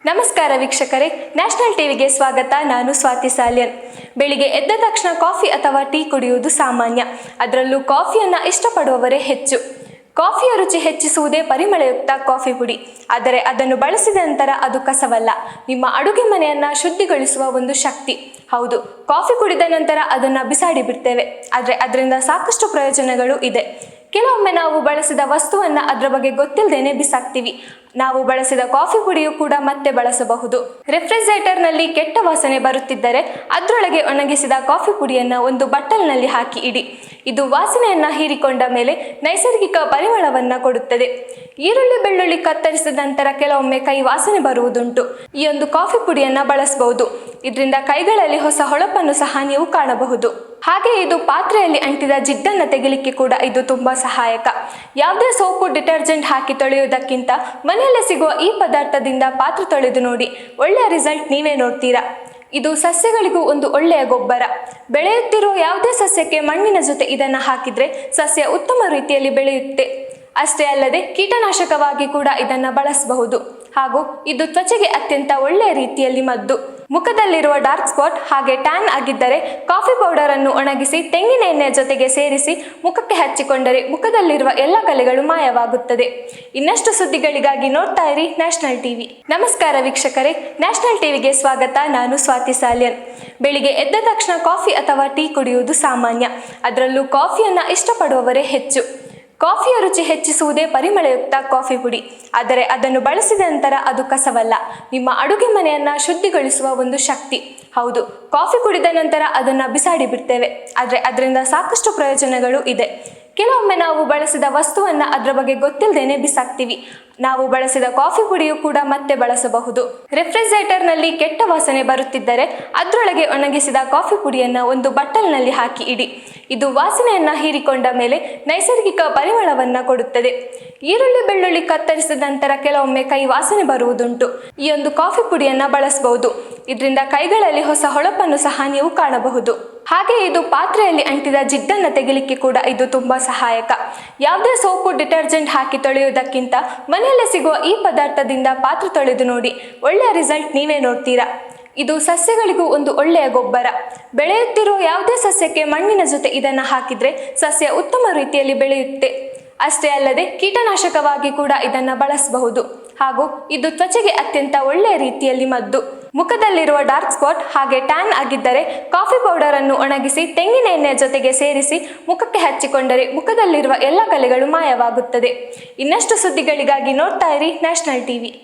ನಮಸ್ಕಾರ ವೀಕ್ಷಕರೇ, ನ್ಯಾಷನಲ್ ಟಿವಿಗೆ ಸ್ವಾಗತ. ನಾನು ಸ್ವಾತಿ ಸಾಲ್ಯನ್. ಬೆಳಿಗ್ಗೆ ಎದ್ದ ತಕ್ಷಣ ಕಾಫಿ ಅಥವಾ ಟೀ ಕುಡಿಯುವುದು ಸಾಮಾನ್ಯ. ಅದರಲ್ಲೂ ಕಾಫಿಯನ್ನು ಇಷ್ಟಪಡುವವರೇ ಹೆಚ್ಚು. ಕಾಫಿಯ ರುಚಿ ಹೆಚ್ಚಿಸುವುದೇ ಪರಿಮಳಯುಕ್ತ ಕಾಫಿ ಪುಡಿ. ಆದರೆ ಅದನ್ನು ಬಳಸಿದ ನಂತರ ಅದು ಕಸವಲ್ಲ, ನಿಮ್ಮ ಅಡುಗೆ ಮನೆಯನ್ನು ಶುದ್ಧಿಗೊಳಿಸುವ ಒಂದು ಶಕ್ತಿ. ಹೌದು, ಕಾಫಿ ಕುಡಿದ ನಂತರ ಅದನ್ನು ಬಿಸಾಡಿ ಬಿಡ್ತೇವೆ, ಆದರೆ ಅದರಿಂದ ಸಾಕಷ್ಟು ಪ್ರಯೋಜನಗಳು ಇದೆ. ಕೆಲವೊಮ್ಮೆ ನಾವು ಬಳಸಿದ ವಸ್ತುವನ್ನು ಅದರ ಬಗ್ಗೆ ಗೊತ್ತಿಲ್ಲದೇನೆ ಬಿಸಾಕ್ತೀವಿ. ನಾವು ಬಳಸಿದ ಕಾಫಿ ಪುಡಿಯು ಕೂಡ ಮತ್ತೆ ಬಳಸಬಹುದು. ರೆಫ್ರಿಜರೇಟರ್ನಲ್ಲಿ ಕೆಟ್ಟ ವಾಸನೆ ಬರುತ್ತಿದ್ದರೆ ಅದರೊಳಗೆ ಒಣಗಿಸಿದ ಕಾಫಿ ಪುಡಿಯನ್ನು ಒಂದು ಬಟ್ಟಲಿನಲ್ಲಿ ಹಾಕಿ ಇಡಿ. ಇದು ವಾಸನೆಯನ್ನು ಹೀರಿಕೊಂಡ ಮೇಲೆ ನೈಸರ್ಗಿಕ ಪರಿಮಳವನ್ನು ಕೊಡುತ್ತದೆ. ಈರುಳ್ಳಿ ಬೆಳ್ಳುಳ್ಳಿ ಕತ್ತರಿಸಿದ ನಂತರ ಕೆಲವೊಮ್ಮೆ ಕೈ ವಾಸನೆ ಬರುವುದುಂಟು. ಈ ಒಂದು ಕಾಫಿ ಪುಡಿಯನ್ನು ಬಳಸಬಹುದು. ಇದರಿಂದ ಕೈಗಳಲ್ಲಿ ಹೊಸ ಹೊಳಪನ್ನು ಸಹ ನೀವು ಕಾಣಬಹುದು. ಹಾಗೆ ಇದು ಪಾತ್ರೆಯಲ್ಲಿ ಅಂಟಿದ ಜಿಡ್ಡನ್ನು ತೆಗಿಲಿಕ್ಕೆ ಕೂಡ ಇದು ತುಂಬಾ ಸಹಾಯಕ. ಯಾವುದೇ ಸೋಪು ಡಿಟರ್ಜೆಂಟ್ ಹಾಕಿ ತೊಳೆಯುವುದಕ್ಕಿಂತ ಮನೆಯಲ್ಲೇ ಸಿಗುವ ಈ ಪದಾರ್ಥದಿಂದ ಪಾತ್ರೆ ತೊಳೆದು ನೋಡಿ, ಒಳ್ಳೆಯ ರಿಸಲ್ಟ್ ನೀವೇ ನೋಡ್ತೀರಾ. ಇದು ಸಸ್ಯಗಳಿಗೂ ಒಂದು ಒಳ್ಳೆಯ ಗೊಬ್ಬರ. ಬೆಳೆಯುತ್ತಿರುವ ಯಾವುದೇ ಸಸ್ಯಕ್ಕೆ ಮಣ್ಣಿನ ಜೊತೆ ಇದನ್ನು ಹಾಕಿದ್ರೆ ಸಸ್ಯ ಉತ್ತಮ ರೀತಿಯಲ್ಲಿ ಬೆಳೆಯುತ್ತೆ. ಅಷ್ಟೇ ಅಲ್ಲದೆ ಕೀಟನಾಶಕವಾಗಿ ಕೂಡ ಇದನ್ನು ಬಳಸಬಹುದು. ಹಾಗೂ ಇದು ತ್ವಚೆಗೆ ಅತ್ಯಂತ ಒಳ್ಳೆಯ ರೀತಿಯಲ್ಲಿ ಮದ್ದು. ಮುಖದಲ್ಲಿರುವ ಡಾರ್ಕ್ ಸ್ಪಾಟ್ ಹಾಗೆ ಟ್ಯಾನ್ ಆಗಿದ್ದರೆ ಕಾಫಿ ಪೌಡರ್ ಅನ್ನು ಒಣಗಿಸಿ ತೆಂಗಿನ ಎಣ್ಣೆಯ ಜೊತೆಗೆ ಸೇರಿಸಿ ಮುಖಕ್ಕೆ ಹಚ್ಚಿಕೊಂಡರೆ ಮುಖದಲ್ಲಿರುವ ಎಲ್ಲ ಕಲೆಗಳು ಮಾಯವಾಗುತ್ತದೆ. ಇನ್ನಷ್ಟು ಸುದ್ದಿಗಳಿಗಾಗಿ ನೋಡ್ತಾ ಇರಿ ನ್ಯಾಷನಲ್ ಟಿವಿ. ನಮಸ್ಕಾರ ವೀಕ್ಷಕರೇ, ನ್ಯಾಷನಲ್ ಟಿವಿಗೆ ಸ್ವಾಗತ. ನಾನು ಸ್ವಾತಿ ಸಾಲ್ಯನ್. ಬೆಳಿಗ್ಗೆ ಎದ್ದ ತಕ್ಷಣ ಕಾಫಿ ಅಥವಾ ಟೀ ಕುಡಿಯುವುದು ಸಾಮಾನ್ಯ. ಅದರಲ್ಲೂ ಕಾಫಿಯನ್ನು ಇಷ್ಟಪಡುವವರೇ ಹೆಚ್ಚು. ಕಾಫಿಯ ರುಚಿ ಹೆಚ್ಚಿಸುವುದೇ ಪರಿಮಳಯುಕ್ತ ಕಾಫಿ ಪುಡಿ. ಆದರೆ ಅದನ್ನು ಬಳಸಿದ ನಂತರ ಅದು ಕಸವಲ್ಲ, ನಿಮ್ಮ ಅಡುಗೆ ಮನೆಯನ್ನು ಶುದ್ಧಿಗೊಳಿಸುವ ಒಂದು ಶಕ್ತಿ. ಹೌದು, ಕಾಫಿ ಕುಡಿದ ನಂತರ ಅದನ್ನು ಬಿಸಾಡಿ ಬಿಡ್ತೇವೆ, ಆದರೆ ಅದರಿಂದ ಸಾಕಷ್ಟು ಪ್ರಯೋಜನಗಳು ಇದೆ. ಕೆಲವೊಮ್ಮೆ ನಾವು ಬಳಸಿದ ವಸ್ತುವನ್ನು ಅದರ ಬಗ್ಗೆ ಗೊತ್ತಿಲ್ಲದೇನೆ ಬಿಸಾಕ್ತೀವಿ. ನಾವು ಬಳಸಿದ ಕಾಫಿ ಪುಡಿಯು ಕೂಡ ಮತ್ತೆ ಬಳಸಬಹುದು. ರೆಫ್ರಿಜರೇಟರ್ನಲ್ಲಿ ಕೆಟ್ಟ ವಾಸನೆ ಬರುತ್ತಿದ್ದರೆ ಅದರೊಳಗೆ ಒಣಗಿಸಿದ ಕಾಫಿ ಪುಡಿಯನ್ನು ಒಂದು ಬಟ್ಟಲಿನಲ್ಲಿ ಹಾಕಿ ಇಡಿ. ಇದು ವಾಸನೆಯನ್ನು ಹೀರಿಕೊಂಡ ಮೇಲೆ ನೈಸರ್ಗಿಕ ಪರಿಮಳವನ್ನು ಕೊಡುತ್ತದೆ. ಈರುಳ್ಳಿ ಬೆಳ್ಳುಳ್ಳಿ ಕತ್ತರಿಸಿದ ನಂತರ ಕೆಲವೊಮ್ಮೆ ಕೈ ವಾಸನೆ ಬರುವುದುಂಟು. ಈ ಒಂದು ಕಾಫಿ ಪುಡಿಯನ್ನು ಬಳಸಬಹುದು. ಇದರಿಂದ ಕೈಗಳಲ್ಲಿ ಹೊಸ ಹೊಳಪನ್ನು ಸಹ ನೀವು ಕಾಣಬಹುದು. ಹಾಗೆ ಇದು ಪಾತ್ರೆಯಲ್ಲಿ ಅಂಟಿದ ಜಿಡ್ಡನ್ನು ತೆಗಿಲಿಕ್ಕೆ ಕೂಡ ಇದು ತುಂಬಾ ಸಹಾಯಕ. ಯಾವುದೇ ಸೋಪು ಡಿಟರ್ಜೆಂಟ್ ಹಾಕಿ ತೊಳೆಯುವುದಕ್ಕಿಂತ ಮನೆಯಲ್ಲೇ ಸಿಗುವ ಈ ಪದಾರ್ಥದಿಂದ ಪಾತ್ರೆ ತೊಳೆದು ನೋಡಿ, ಒಳ್ಳೆಯ ರಿಸಲ್ಟ್ ನೀವೇ ನೋಡ್ತೀರಾ. ಇದು ಸಸ್ಯಗಳಿಗೂ ಒಂದು ಒಳ್ಳೆಯ ಗೊಬ್ಬರ. ಬೆಳೆಯುತ್ತಿರುವ ಯಾವುದೇ ಸಸ್ಯಕ್ಕೆ ಮಣ್ಣಿನ ಜೊತೆ ಇದನ್ನು ಹಾಕಿದ್ರೆ ಸಸ್ಯ ಉತ್ತಮ ರೀತಿಯಲ್ಲಿ ಬೆಳೆಯುತ್ತೆ. ಅಷ್ಟೇ ಅಲ್ಲದೆ ಕೀಟನಾಶಕವಾಗಿ ಕೂಡ ಇದನ್ನು ಬಳಸಬಹುದು. ಹಾಗೂ ಇದು ತ್ವಚೆಗೆ ಅತ್ಯಂತ ಒಳ್ಳೆಯ ರೀತಿಯಲ್ಲಿ ಮದ್ದು. ಮುಖದಲ್ಲಿರುವ ಡಾರ್ಕ್ ಸ್ಪಾಟ್ ಹಾಗೆ ಟ್ಯಾನ್ ಆಗಿದ್ದರೆ ಕಾಫಿ ಪೌಡರ್ ಅನ್ನು ಒಣಗಿಸಿ ತೆಂಗಿನ ಎಣ್ಣೆಯ ಜೊತೆಗೆ ಸೇರಿಸಿ ಮುಖಕ್ಕೆ ಹಚ್ಚಿಕೊಂಡರೆ ಮುಖದಲ್ಲಿರುವ ಎಲ್ಲ ಕಲೆಗಳು ಮಾಯವಾಗುತ್ತದೆ. ಇನ್ನಷ್ಟು ಸುದ್ದಿಗಳಿಗಾಗಿ ನೋಡ್ತಾ ಇರಿ ನ್ಯಾಷನಲ್ ಟಿವಿ.